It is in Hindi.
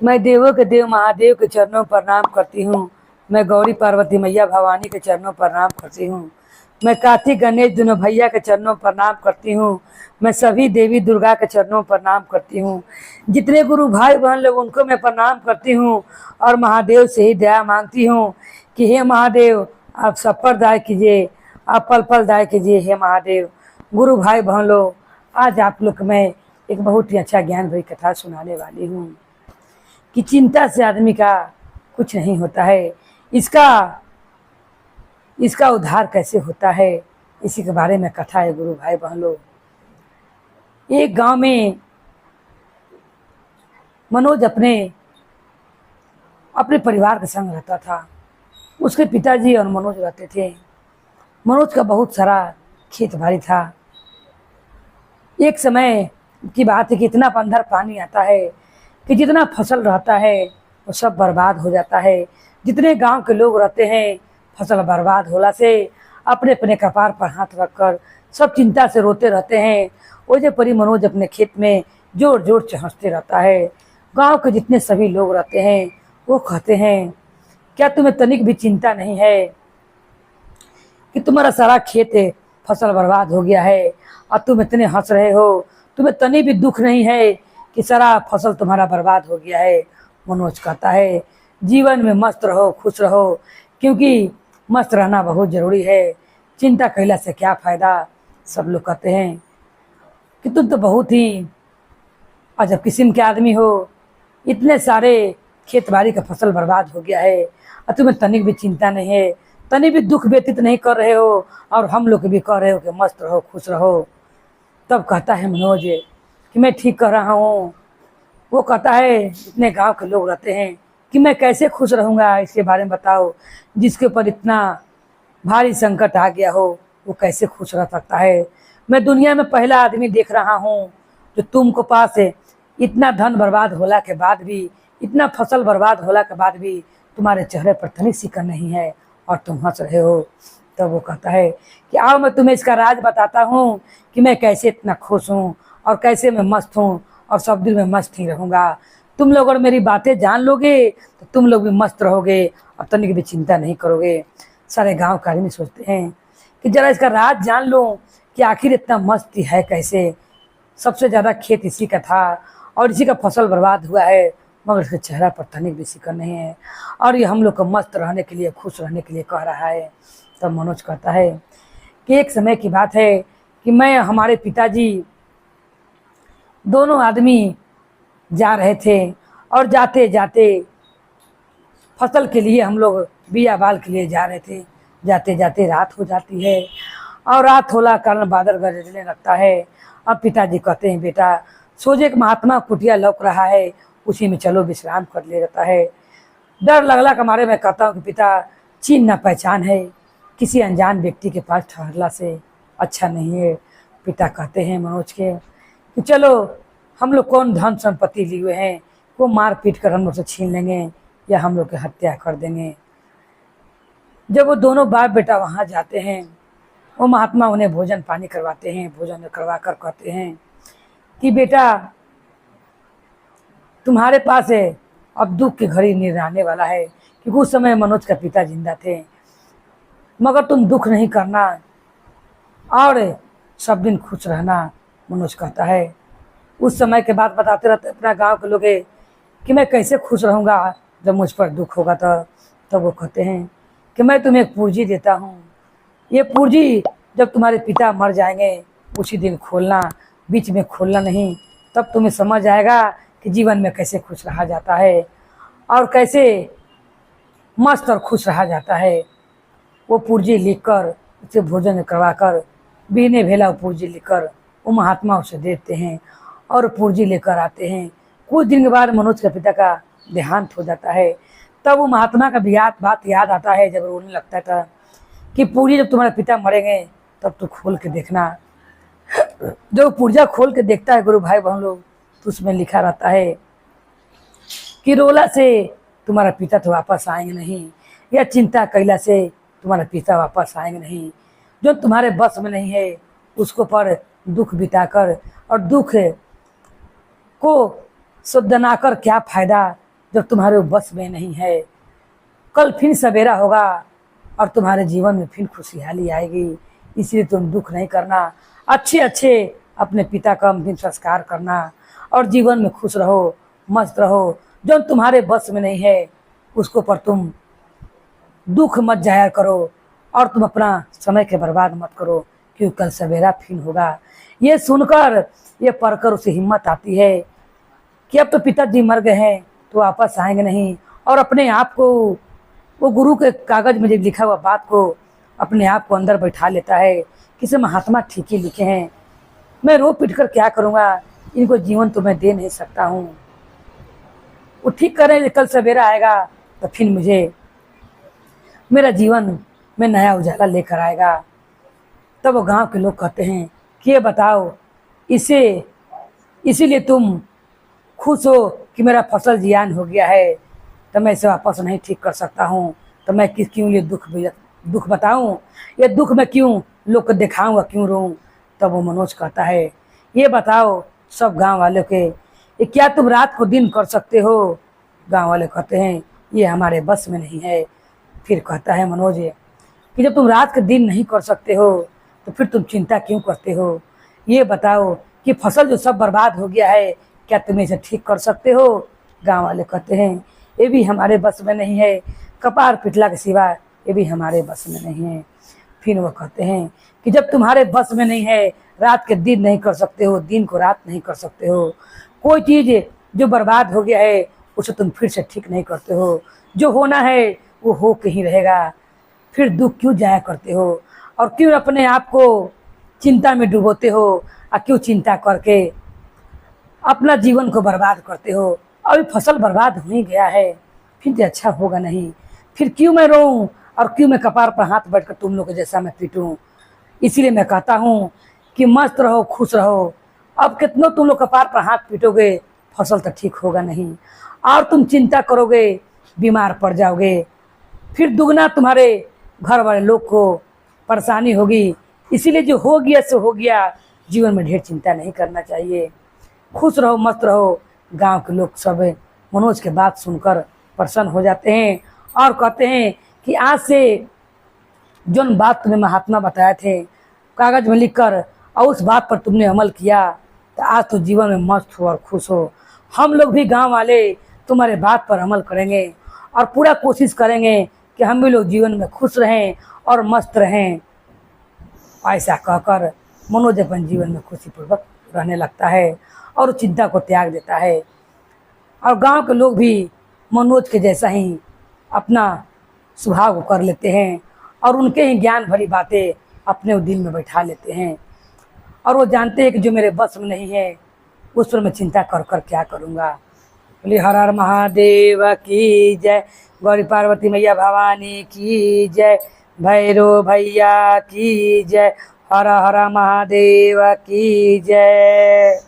मैं देवों के देव महादेव के चरणों पर प्रणाम करती हूँ। मैं गौरी पार्वती मैया भवानी के चरणों पर प्रणाम करती हूँ। मैं कार्तिक गणेश दोनों भैया के चरणों पर प्रणाम करती हूँ। मैं सभी देवी दुर्गा के चरणों पर प्रणाम करती हूँ। जितने गुरु भाई बहन लोग उनको मैं प्रणाम करती हूँ और महादेव से ही दया मांगती हूँ कि हे महादेव आप सब पर दया कीजिए, आप पल पल दया कीजिए। हे महादेव गुरु भाई बहन लोग, आज आप लोग मैं एक बहुत ही अच्छा ज्ञान भरी कथा सुनाने वाली हूँ कि चिंता से आदमी का कुछ नहीं होता है। इसका उद्धार कैसे होता है, इसी के बारे में कथा है गुरु भाई बहन लोग। एक गांव में मनोज अपने परिवार के संग रहता था। उसके पिताजी और मनोज रहते थे। मनोज का बहुत सारा खेत बाड़ी था। एक समय की बात है कि इतना अंदर पानी आता है कि जितना फसल रहता है वो सब बर्बाद हो जाता है। जितने गांव के लोग रहते हैं फसल बर्बाद होला से अपने अपने कपार पर हाथ रखकर सब चिंता से रोते रहते हैं। वो जो परी मनोज अपने खेत में जोर जोर से हंसते रहता है। गांव के जितने सभी लोग रहते हैं वो कहते हैं, क्या तुम्हें तनिक भी चिंता नहीं है कि तुम्हारा सारा खेत फसल बर्बाद हो गया है और तुम इतने हंस रहे हो? तुम्हें तनी भी दुख नहीं है कि सारा फसल तुम्हारा बर्बाद हो गया है? मनोज कहता है, जीवन में मस्त रहो, खुश रहो, क्योंकि मस्त रहना बहुत ज़रूरी है। चिंता कैला से क्या फ़ायदा। सब लोग कहते हैं कि तुम तो बहुत ही अजब किस्म के आदमी हो। इतने सारे खेत बाड़ी का फसल बर्बाद हो गया है और तुम्हें तनिक भी चिंता नहीं है, तनिक भी दुख व्यतीत नहीं कर रहे हो, और हम लोग भी कह रहे हो कि मस्त रहो, खुश रहो। तब कहता है मनोज कि मैं ठीक कह रहा हूँ। वो कहता है, इतने गांव के लोग रहते हैं कि मैं कैसे खुश रहूँगा, इसके बारे में बताओ। जिसके ऊपर इतना भारी संकट आ गया हो वो कैसे खुश रह सकता है? मैं दुनिया में पहला आदमी देख रहा हूँ जो तुमको पास है इतना धन बर्बाद होला के बाद भी, इतना फसल बर्बाद होला के बाद भी तुम्हारे चेहरे पर तनिक सिकन नहीं है और तुम हंस रहे हो। तब वो कहता है कि आओ मैं तुम्हें इसका राज बताता हूँ कि मैं कैसे इतना खुश हूँ और कैसे मैं मस्त हूँ और सब दिन में मस्त ही रहूँगा। तुम लोग अगर मेरी बातें जान लोगे तो तुम लोग भी मस्त रहोगे और तनिक भी चिंता नहीं करोगे। सारे गांव के आदमी सोचते हैं कि जरा इसका राज जान लो कि आखिर इतना मस्ती है कैसे। सबसे ज़्यादा खेत इसी का था और इसी का फसल बर्बाद हुआ है, मगर इसके चेहरा पर तनिक भी सिकन नहीं है और ये हम लोग को मस्त रहने के लिए, खुश रहने के लिए कह रहा है। तब मनोज कहता है कि एक समय की बात है कि मैं, हमारे पिताजी दोनों आदमी जा रहे थे और जाते जाते फसल के लिए हम लोग बिया बाल के लिए जा रहे थे। जाते जाते रात हो जाती है और रात होला कारण बादल गरजने लगता है। अब पिताजी कहते हैं, बेटा सोझे एक महात्मा कुटिया लौक रहा है, उसी में चलो विश्राम कर ले जाता है। डर लगला के मारे मैं कहता हूँ कि पिता, चीन न पहचान है, किसी अनजान व्यक्ति के पास ठहरला से अच्छा नहीं है। पिता कहते हैं मनोज के कि चलो, हम लोग कौन धन संपत्ति लिए हुए हैं, वो मार पीट कर हम लोग से छीन लेंगे या हम लोग की हत्या कर देंगे। जब वो दोनों बाप बेटा वहाँ जाते हैं, वो महात्मा उन्हें भोजन पानी करवाते हैं। भोजन करवा कर कहते हैं कि बेटा, तुम्हारे पास है अब दुख की घड़ी नहीं आने वाला है, क्योंकि उस समय मनोज का पिता जिंदा थे। मगर तुम दुख नहीं करना और सब दिन खुश रहना। मनोज कहता है, उस समय के बाद बताते रहते अपना गांव के लोग कि मैं कैसे खुश रहूँगा जब मुझ पर दुख होगा। तब वो कहते हैं कि मैं तुम्हें एक पूंजी देता हूँ, ये पूंजी जब तुम्हारे पिता मर जाएंगे उसी दिन खोलना, बीच में खोलना नहीं। तब तुम्हें समझ आएगा कि जीवन में कैसे खुश रहा जाता है और कैसे मस्त और खुश रहा जाता है। वो पूंजी लिखकर उसे भोजन करवा कर, बीने भेला वो पूंजी लिखकर वो महात्मा उसे देते हैं और पूंजी लेकर आते हैं। कुछ दिन के बाद मनोज के पिता का देहांत हो जाता है। तब वो महात्मा का बात याद आता है, जब रोने लगता था कि पूंजी जब तुम्हारे पिता मरेंगे तब तो खोल के देखना। जब पुर्जा खोल के देखता है गुरु भाई बहन लोग, तो उसमें लिखा रहता है कि रोला से तुम्हारा पिता तो वापस आएंगे नहीं, या चिंता कैला से तुम्हारा पिता वापस आएंगे नहीं। जो तुम्हारे बस में नहीं है उसको पर दुख बिताकर और दुख को सुदनाकर क्या फ़ायदा। जो तुम्हारे बस में नहीं है। कल फिर सवेरा होगा और तुम्हारे जीवन में फिर खुशहाली आएगी, इसलिए तुम दुख नहीं करना। अच्छे अच्छे अपने पिता का अंतिम संस्कार करना और जीवन में खुश रहो, मस्त रहो। जो तुम्हारे बस में नहीं है उसको पर तुम दुख मत जाया करो और तुम अपना समय के बर्बाद मत करो, क्योंकि कल सवेरा फिर होगा। ये सुनकर, ये पढ़कर उसे हिम्मत आती है कि अब तो पिताजी मर गए हैं तो वापस आएंगे नहीं, और अपने आप को वो गुरु के कागज में जब लिखा हुआ बात को अपने आप को अंदर बैठा लेता है। किसी महात्मा ठीक ही लिखे हैं, मैं रो पिट कर क्या करूँगा, इनको जीवन तो मैं दे नहीं सकता हूँ। वो ठीक करें, कल सवेरा आएगा तो फिर मुझे मेरा जीवन में नया उजाला लेकर आएगा। तब वो गांव के लोग कहते हैं कि ये बताओ, इसीलिए तुम खुश हो कि मेरा फसल जियान हो गया है, तो मैं इसे वापस नहीं ठीक कर सकता हूँ, तो मैं क्यों ये दुख बताऊँ, ये दुख मैं क्यों लोग को दिखाऊँगा, क्यों रोऊँ। तब वो मनोज कहता है, ये बताओ सब गांव वालों के, ये क्या तुम रात को दिन कर सकते हो। गांव वाले कहते हैं ये हमारे बस में नहीं है। फिर कहता है मनोज कि जब तुम रात के दिन नहीं कर सकते हो तो फिर तुम चिंता क्यों करते हो। ये बताओ कि फसल जो सब बर्बाद हो गया है, क्या तुम इसे ठीक कर सकते हो। गांव वाले कहते हैं ये भी हमारे बस में नहीं है, कपार पिटला के सिवा ये भी हमारे बस में नहीं है। फिर वो कहते हैं कि जब तुम्हारे बस में नहीं है, रात के दिन नहीं कर सकते हो, दिन को रात नहीं कर सकते हो, कोई चीज़ जो बर्बाद हो गया है उसे तुम फिर से ठीक नहीं करते हो, जो होना है वो हो के ही रहेगा, फिर दुख क्यों जाया करते हो और क्यों अपने आप को चिंता में डुबोते हो और क्यों चिंता करके अपना जीवन को बर्बाद करते हो। अभी फसल बर्बाद हो ही गया है, फिर तो अच्छा होगा नहीं, फिर क्यों मैं रोऊं और क्यों मैं कपार पर हाथ बैठकर तुम लोग जैसा मैं पीटूं। इसीलिए मैं कहता हूँ कि मस्त रहो, खुश रहो। अब कितनों तुम लोग कपार पर हाथ पीटोगे, फसल तो ठीक होगा नहीं, और तुम चिंता करोगे, बीमार पड़ जाओगे, फिर दुगना तुम्हारे घर वाले लोग को परेशानी होगी। इसीलिए जो हो गया सो हो गया, जीवन में ढेर चिंता नहीं करना चाहिए, खुश रहो, मस्त रहो। गांव के लोग सब मनोज के बात सुनकर प्रसन्न हो जाते हैं और कहते हैं कि आज से जो बात तुम्हें महात्मा बताए थे कागज में लिखकर और उस बात पर तुमने अमल किया, तो आज तो जीवन में मस्त हो और खुश हो। हम लोग भी गांव वाले तुम्हारे बात पर अमल करेंगे और पूरा कोशिश करेंगे कि हम भी लोग जीवन में खुश रहें और मस्त रहें। ऐसा कहकर मनोज अपन जीवन में खुशीपूर्वक रहने लगता है और चिंता को त्याग देता है। और गांव के लोग भी मनोज के जैसा ही अपना स्वभाव को कर लेते हैं और उनके ही ज्ञान भरी बातें अपने दिल में बैठा लेते हैं, और वो जानते हैं कि जो मेरे बस में नहीं है उस पर मैं चिंता कर कर क्या करूँगा। बोले हर हर महादेव की जय, गौरी पार्वती मैया भवानी की जय, भैरव भैया की जय, हर हर महादेव की जय।